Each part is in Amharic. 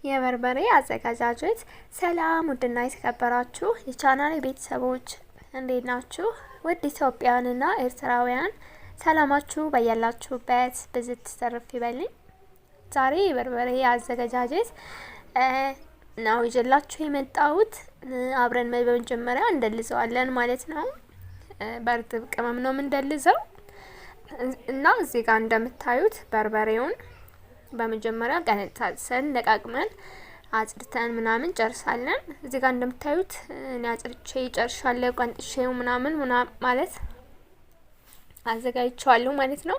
የበርበሬ አዘጋጃጀት። ሰላም ውድና የተከበራችሁ የቻናሌ ቤተሰቦች እንዴት ናችሁ? ውድ ኢትዮጵያውያንና ኤርትራውያን ሰላማችሁ በያላችሁበት ብዝት ተሰርፍ ይበልኝ። ዛሬ የበርበሬ አዘጋጃጀት ነው ይዤላችሁ የመጣሁት። አብረን በመጀመሪያ እንደልዘዋለን ማለት ነው። በርጥብ ቅመም ነው እንደልዘው እና እዚህ ጋር እንደምታዩት በርበሬውን በመጀመሪያ ቀነጣጥሰን ለቃቅመን አጽድተን ምናምን ጨርሳለን። እዚህ ጋር እንደምታዩት እኔ አጽድቼ ጨርሻለሁ። ቀንጥሼው ምናምን ማለት አዘጋጅቻለሁ ማለት ነው።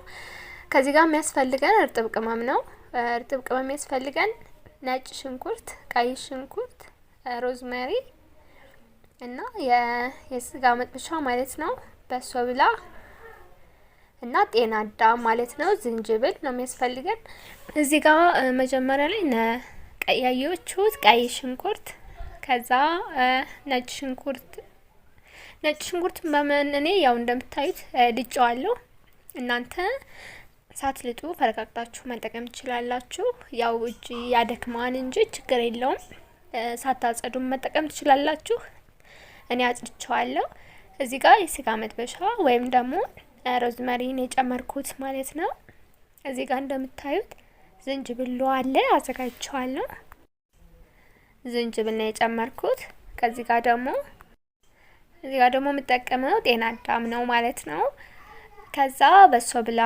ከዚህ ጋር የሚያስፈልገን እርጥብ ቅመም ነው። እርጥብ ቅመም የሚያስፈልገን ነጭ ሽንኩርት፣ ቀይ ሽንኩርት፣ ሮዝሜሪ እና የስጋ መጥበሻ ማለት ነው። በሶ ብላ እና ጤና አዳም ማለት ነው። ዝንጅብል ነው የሚያስፈልገን። እዚህ ጋር መጀመሪያ ላይ ያያችሁት ቀይ ሽንኩርት፣ ከዛ ነጭ ሽንኩርት በመን እኔ ያው እንደምታዩት ልጬዋለሁ። እናንተ ሳትልጡ ፈረቃቅጣችሁ መጠቀም ትችላላችሁ። ያው እጅ ያደክማን እንጂ ችግር የለውም። ሳታጸዱም መጠቀም ትችላላችሁ። እኔ አጽድቼዋለሁ። እዚህ ጋር የስጋ መጥበሻ ወይም ደግሞ ሮዝመሪን የጨመርኩት ማለት ነው። እዚህ ጋር እንደምታዩት ዝንጅብል አለ አዘጋጅቼዋለሁ። ዝንጅብል ነው የጨመርኩት። ከዚህ ጋር ደግሞ የምጠቀመው ጤና አዳም ነው ማለት ነው። ከዛ በሶ ብላ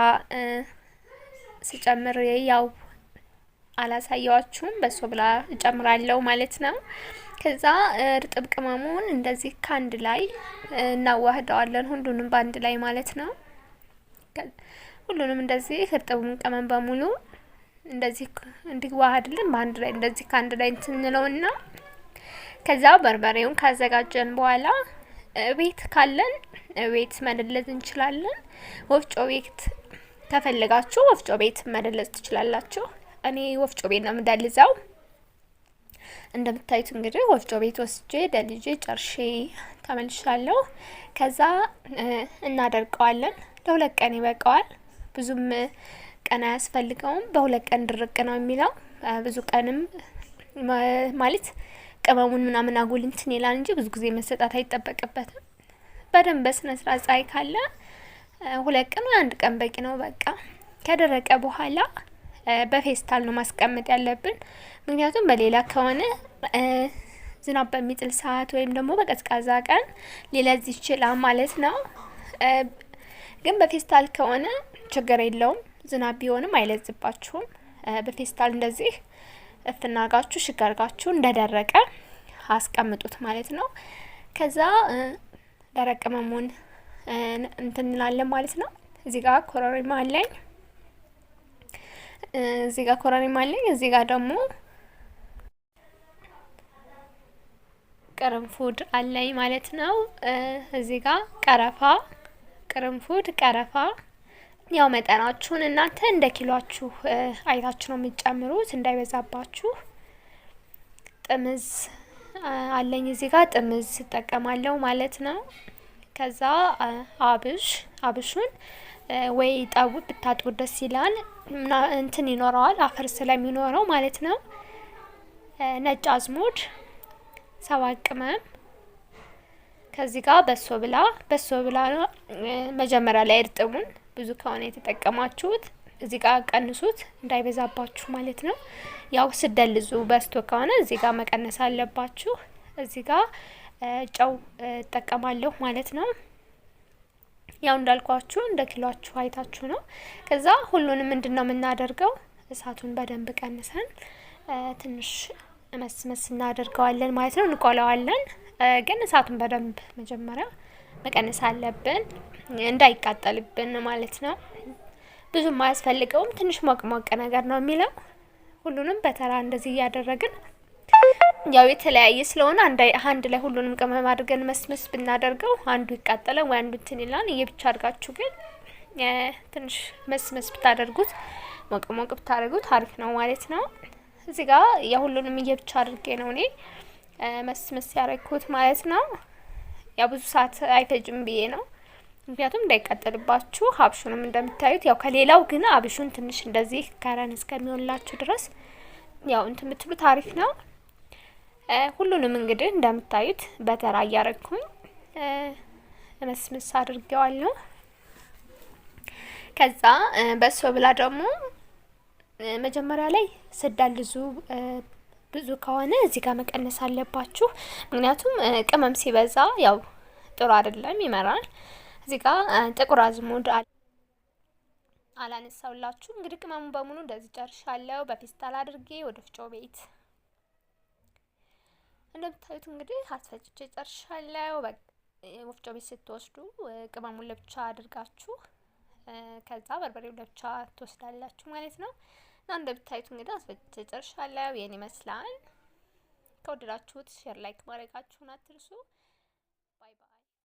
ስጨምር ያው አላሳያችሁም፣ በሶ ብላ እጨምራለሁ ማለት ነው። ከዛ እርጥብ ቅመሙን እንደዚህ ካንድ ላይ እናዋህደዋለን፣ ሁሉንም ባንድ ላይ ማለት ነው። ሁሉንም እንደዚህ እርጥቡን ቅመም በሙሉ እንደዚህ እንዲዋሃድልን ባንድ ላይ እንደዚህ ካንድ ላይ እንትንለውና ከዛ በርበሬውን ካዘጋጀን በኋላ ቤት ካለን ቤት መደለዝ እንችላለን። ወፍጮ ቤት ከፈለጋችሁ ወፍጮ ቤት መደለዝ ትችላላችሁ። እኔ ወፍጮ ቤት ነው የምደልዘው። እንደምታዩት እንግዲህ ወፍጮ ቤት ወስጄ ደልጄ ጨርሼ ተመልሻለሁ። ከዛ እናደርቀዋለን። ለሁለት ቀን ይበቃዋል። ብዙም ቀን አያስፈልገውም። በሁለት ቀን ድርቅ ነው የሚለው። ብዙ ቀንም ማለት ቅመሙን ምናምን አጉል እንትን ይላል እንጂ ብዙ ጊዜ መሰጣት አይጠበቅበትም። በደንብ በስነ ስርዓት ፀሐይ ካለ ሁለት ቀን ወይ አንድ ቀን በቂ ነው። በቃ ከደረቀ በኋላ በፌስታል ነው ማስቀመጥ ያለብን። ምክንያቱም በሌላ ከሆነ ዝናብ በሚጥል ሰዓት ወይም ደግሞ በቀዝቃዛ ቀን ሊለዝ ይችላል ማለት ነው። ግን በፌስታል ከሆነ ችግር የለውም። ዝናብ ቢሆንም አይለዝባችሁም። በፌስታል እንደዚህ እፍናጋችሁ ሽጋርጋችሁ እንደደረቀ አስቀምጡት ማለት ነው። ከዛ ደረቅ ቅመሙን እንትን እንላለን ማለት ነው። እዚህ ጋር ኮረሪማ አለኝ። እዚህ ጋር ደግሞ ቅርንፉድ አለኝ ማለት ነው። እዚህ ጋር ቀረፋ ያው መጠናችሁን እናንተ እንደ ኪሎአችሁ አይታችሁ ነው የምትጨምሩት፣ እንዳይበዛባችሁ። ጥምዝ አለኝ እዚህ ጋር ጥምዝ እጠቀማለሁ ማለት ነው። ከዛ አብሹን ወይ ጣውት ብታጥቡ ደስ ይላል፣ እንትን ይኖረዋል አፈር ስለሚኖረው ማለት ነው። ነጭ አዝሙድ፣ ሰባት ቅመም፣ ከዚህ ጋር በሶ ብላ መጀመሪያ ላይ እርጥቡን ብዙ ከሆነ የተጠቀማችሁት እዚህ ጋር ቀንሱት እንዳይበዛባችሁ ማለት ነው። ያው ስደልዙ በስቶ ከሆነ እዚህ ጋር መቀነስ አለባችሁ። እዚህ ጋር ጨው እጠቀማለሁ ማለት ነው። ያው እንዳልኳችሁ እንደ ኪሎአችሁ አይታችሁ ነው። ከዛ ሁሉንም ምንድነው የምናደርገው እሳቱን በደንብ ቀንሰን ትንሽ መስመስ እናደርገዋለን ማለት ነው። እንቆላዋለን፣ ግን እሳቱን በደንብ መጀመሪያ መቀነስ አለብን እንዳይቃጠልብን ማለት ነው። ብዙም አያስፈልገውም፣ ትንሽ ሞቅ ነገር ነው የሚለው። ሁሉንም በተራ እንደዚህ እያደረግን ያው የተለያየ ስለሆነ አንድ ላይ ሁሉንም ቅመም አድርገን መስመስ ብናደርገው አንዱ ይቃጠላል ወይ አንዱ እንትን ይላል። ብቻ አድርጋችሁ ግን ትንሽ መስመስ ብታደርጉት ሞቅ ብታደርጉት አሪፍ ነው ማለት ነው። እዚህ ጋር የሁሉንም ብቻ አድርጌ ነው እኔ መስመስ ያደረኩት ማለት ነው። ያው ብዙ ሰዓት አይፈጅም ብዬ ነው፣ ምክንያቱም እንዳይቃጠልባችሁ። አብሹንም እንደምታዩት ያው ከሌላው ግን አብሹን ትንሽ እንደዚህ ከረን እስከሚሆንላችሁ ድረስ ያው እንትን የምትሉት አሪፍ ነው። ሁሉንም እንግዲህ እንደምታዩት በተራ እያረግኩኝ መስመስ አድርጌዋለሁ። ከዛ በሶ ብላ ደግሞ መጀመሪያ ላይ ስዳልዙ ብዙ ከሆነ እዚህ ጋር መቀነስ አለባችሁ። ምክንያቱም ቅመም ሲበዛ ያው ጥሩ አይደለም፣ ይመራል። እዚህ ጋር ጥቁር አዝሙድ አላነሳውላችሁ። እንግዲህ ቅመሙ በሙሉ እንደዚህ ጨርሻለሁ። በፌስታል አድርጌ ወደ ወፍጮ ቤት እንደምታዩት እንግዲህ አስፈጭቼ ጨርሻለሁ። ወፍጮ ቤት ስትወስዱ ቅመሙን ለብቻ አድርጋችሁ ከዛ በርበሬው ለብቻ ትወስዳላችሁ ማለት ነው። እና እንደምታዩት እንግዲህ አስፈጭቼ ጨርሻለሁ። ይሄን ይመስላል። ከወደዳችሁት ሼር ላይክ ማድረጋችሁን አትርሱ።